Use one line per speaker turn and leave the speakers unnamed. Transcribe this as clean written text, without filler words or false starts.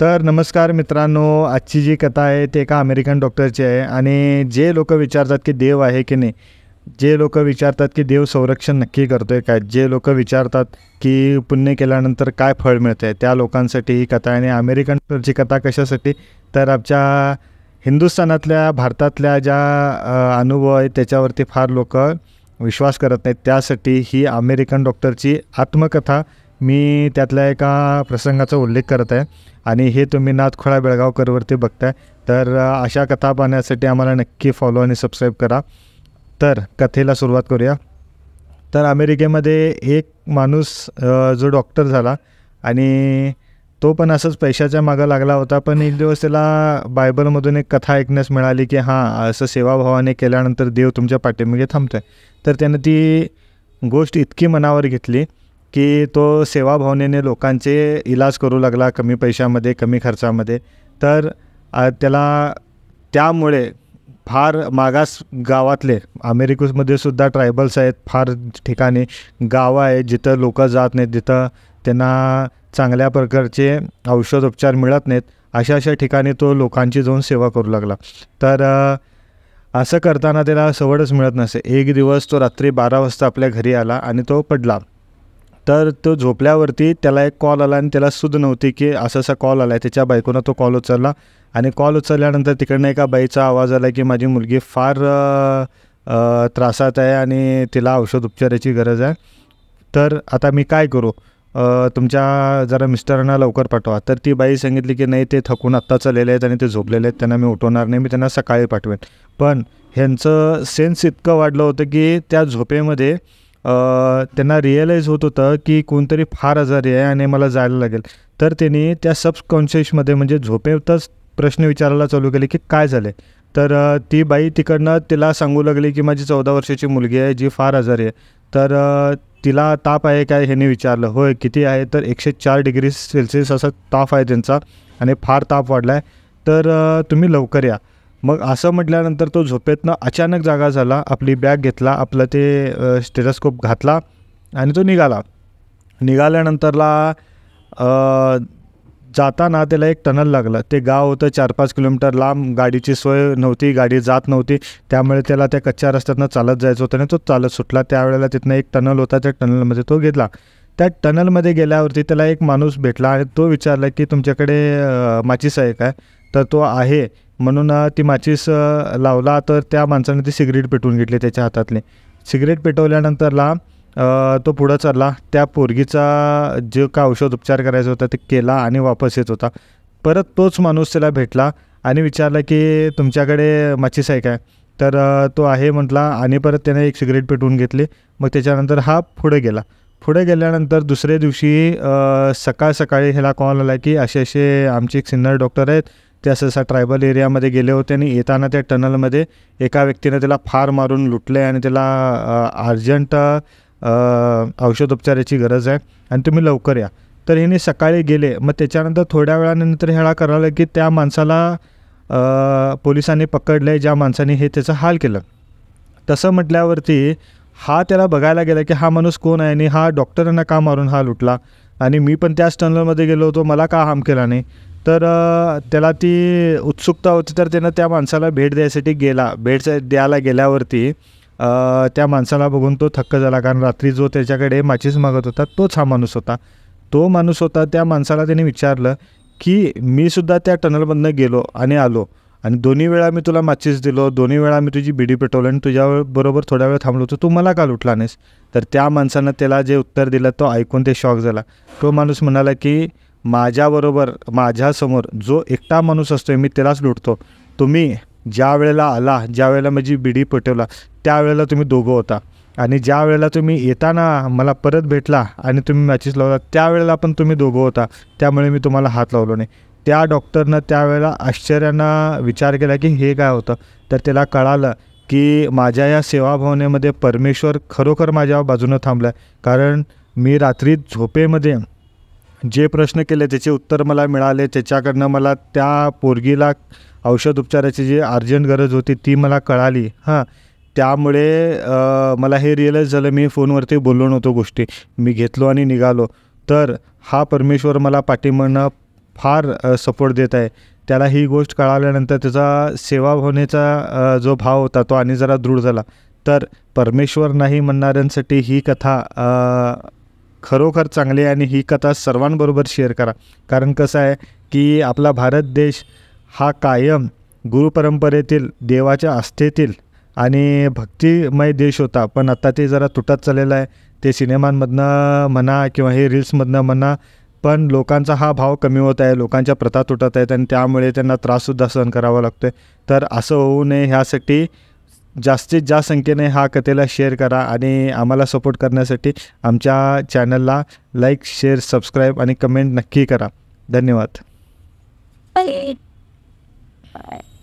तर नमस्कार मित्रांनो, आजची जी कथा आहे ते एका अमेरिकन डॉक्टरची आहे. आणि जे लोक विचारतात की देव आहे की नाही, जे लोक विचारतात की देव संरक्षण नक्की करतोय काय, जे लोक विचारतात की पुण्य केल्यानंतर काय फळ मिळतंय, त्या लोकांसाठी ही कथा आहे. आणि अमेरिकन डॉक्टरची कथा कशासाठी, तर आमच्या हिंदुस्थानातल्या भारतातल्या ज्या अनुभव आहेत त्याच्यावरती फार लोक विश्वास करत नाहीत, त्यासाठी ही अमेरिकन डॉक्टरची आत्मकथा मी त्यातल्या एका प्रसंगाचा उल्लेख करत आहे. आणि हे तुम्ही नाथखोळा बेळगावकरवरती बघताय. तर अशा कथा पाहण्यासाठी आम्हाला नक्की फॉलो आणि सबस्क्राईब करा. तर कथेला सुरुवात करूया. तर अमेरिकेमध्ये एक माणूस जो डॉक्टर झाला आणि तो पण असंच पैशाच्या मागं लागला होता. पण एक दिवस त्याला बायबलमधून एक कथा ऐकण्यास मिळाली की हां, असं सेवाभावाने केल्यानंतर देव तुमच्या पाठीमागे थांबतो आहे. तर त्यानं ती गोष्ट इतकी मनावर घेतली की तो सेवाभावनेने लोकांचे इलाज करू लागला, कमी पैशामध्ये, कमी खर्चामध्ये. तर त्याला त्यामुळे फार मागास गावातले, अमेरिकेमध्ये सुद्धा ट्रायबल्स आहेत, फार ठिकाणी गावं आहेत जिथं लोक जात नाहीत, जिथं त्यांना चांगल्या प्रकारचे औषधोपचार मिळत नाहीत, अशा ठिकाणी तो लोकांची जाऊन सेवा करू लागला. तर असं करताना त्याला सवडच मिळत नसे. एक दिवस तो रात्री 12 वाजता आपल्या घरी आला आणि तो पडला. तर तो झोपल्यावरती त्याला एक कॉल आला आणि त्याला सुद्धा नव्हती की असा कॉल आला आहे. त्याच्या बायकोनं तो कॉल उचलला आणि कॉल उचलल्यानंतर तिकडनं एका बाईचा आवाज आला की माझी मुलगी फार त्रासात आहे आणि तिला औषध उपचाराची गरज आहे. तर आता मी काय करू, तुमच्या जरा मिस्टरांना लवकर पाठवा. तर ती बाई सांगितली की नाही, ते थकून आत्ता चाललेले आहेत आणि ते झोपलेले आहेत, त्यांना मी उठवणार नाही, मी त्यांना सकाळी पाठवेन. पण ह्यांचं सेन्स इतकं वाढलं होतं की त्या झोपेमध्ये त्यांना रिअलाईज होत होतं की कोणतरी फार आजारी आहे आणि मला जायला लागेल. तर त्यांनी त्या सबकॉन्शियसमध्ये म्हणजे झोपेतच प्रश्न विचारायला चालू केले की काय झाले. तर ती बाई तिकडनं तिला सांगू लागली की माझी 14 वर्षाची मुलगी आहे जी फार आजारी आहे. तर तिला ताप आहे काय, ह्याने विचारलं. होय, किती आहे, तर 104 डिग्री सेल्सिअस असा ताप आहे त्यांचा आणि फार ताप वाढला आहे, तर तुम्ही लवकर या. मग असं म्हटल्यानंतर तो झोपेतनं अचानक जागा झाला, आपली बॅग घेतला, आपलं ते स्टेथोस्कोप घातला आणि तो निघाल्यानंतरला जाताना त्याला एक टनल लागलं. ते गाव होतं 4-5 किलोमीटर लांब, गाडीची सोय नव्हती, गाडी जात नव्हती, त्यामुळे त्याला त्या कच्च्या रस्त्यातनं चालत जायचं होतं आणि तो चालत सुटला. त्यावेळेला तिथनं एक टनल होता, त्या टनलमध्ये तो गेला. त्या टनलमध्ये गेल्यावरती त्याला एक माणूस भेटला आणि तो विचारला की तुमच्याकडे माचीस आहे काय, तर तो आहे म्हणून ती माचीस लावला. तर त्या माणसाने ती सिगरेट पेटवून घेतली त्याच्या हातातली. सिगरेट पेटवल्यानंतरला तो पुढं चालला. त्या पोरगीचा जो का औषध उपचार करायचा होता ते केला आणि वापस येत होता. परत तोच माणूस त्याला भेटला आणि विचारला की तुमच्याकडे माचीस आहे काय, तर तो आहे म्हटला आणि परत त्याने एक सिगरेट पेटवून घेतली. मग त्याच्यानंतर हा पुढे गेला. पुढे गेल्यानंतर दुसऱ्या दिवशी सकाळी ह्याला कॉल आला की असे आमचे एक सिनियर डॉक्टर आहेत, ते असं ट्रायबल एरियामध्ये गेले होते आणि येताना त्या टनलमध्ये एका व्यक्तीने त्याला फार मारून लुटले आणि त्याला अर्जंट औषधोपचाराची गरज आहे आणि तुम्ही लवकर या. तर ह्याने सकाळी गेले. मग त्याच्यानंतर थोड्या वेळानंतर ह्याला कळालं की त्या माणसाला पोलिसांनी पकडलं आहे, ज्या माणसाने हे त्याचं हाल केलं. तसं म्हटल्यावरती हा त्याला बघायला गेला की हा माणूस कोण आहे आणि हा डॉक्टरांना का मारून हा लुटला आणि मी पण त्याच टनलमध्ये गेलो होतो, मला का हार्म केला नाही. तर त्याला ती उत्सुकता होती. तर त्यानं त्या माणसाला भेट द्यायसाठी गेला. भेट द्यायला गेल्यावरती त्या माणसाला बघून तो थक्क झाला, कारण रात्री जो त्याच्याकडे माचीस मागत होता तोच हा माणूस होता. तो माणूस होता. त्या माणसाला त्याने विचारलं की मी सुद्धा त्या टनलमधनं गेलो आणि आलो आणि दोन्ही वेळा मी तुला माचीस दिलो, दोन्ही वेळा मी तुझी बिडी पेटवलं आणि तुझ्याबरोबर थोड्या वेळ थांबलो होतो, तू मला का लुटला नाहीस. तर त्या माणसानं त्याला जे उत्तर दिलं तो ऐकून ते शॉक झाला. तो माणूस म्हणाला की माझ्याबरोबर माझ्यासमोर जो एकटा माणूस असतो मी त्यालाच लुटतो. तुम्ही ज्या वेळेला आला, ज्या वेळेला माझी बिडी पेटवला, त्यावेळेला तुम्ही दोघं होता आणि ज्या वेळेला तुम्ही येताना मला परत भेटला आणि तुम्ही मॅचेस लावला, त्यावेळेला पण तुम्ही दोघं होता, त्यामुळे मी तुम्हाला हात लावलो नाही. त्या डॉक्टरनं त्यावेळेला आश्चर्यानं विचार केला की हे काय होतं. तर त्याला कळालं की माझ्या या सेवाभावनेमध्ये परमेश्वर खरोखर माझ्या बाजूनं थांबला आहे, कारण मी रात्री झोपेमध्ये जे प्रश्न केले त्याचे उत्तर मला मिळाले. त्याच्याकडनं मला त्या पोरगीला औषध उपचाराची जी अर्जंट गरज होती ती मला कळाली. त्यामुळे मला हे रिअलाईज झालं, मी फोनवरती बोललो नव्हतो गोष्टी, मी घेतलो आणि निघालो. तर हा परमेश्वर मला पाठीमागनं फार सपोर्ट देत आहे. त्याला ही गोष्ट कळाल्यानंतर त्याचा सेवाभावनेचा जो भाव होता तो आणि जरा दृढ झाला. तर परमेश्वर नाही म्हणणाऱ्यांसाठी ही कथा खरोखर चांगली आहे आणि ही कथा सर्वांबरोबर शेअर करा. कारण कसं आहे की आपला भारत देश हा कायम गुरुपरंपरेतील, देवाच्या आस्थेतील आणि भक्तिमय देश होता. पण आता ते जरा तुटत चाललेलं आहे. ते सिनेमांमधनं म्हणा किंवा हे रील्समधनं म्हणा, पण लोकांचा हा भाव कमी होत आहे, लोकांच्या प्रथा तुटत आहेत आणि त्यामुळे त्यांना त्राससुद्धा सहन करावा लागतो आहे. तर असं होऊ नये ह्यासाठी जास्तीत जास्त संख्येने हा कथेला शेअर करा आणि आम्हाला सपोर्ट करण्यासाठी आमच्या चॅनलला लाईक, शेअर, सबस्क्राईब आणि कमेंट नक्की करा. धन्यवाद.
Bye.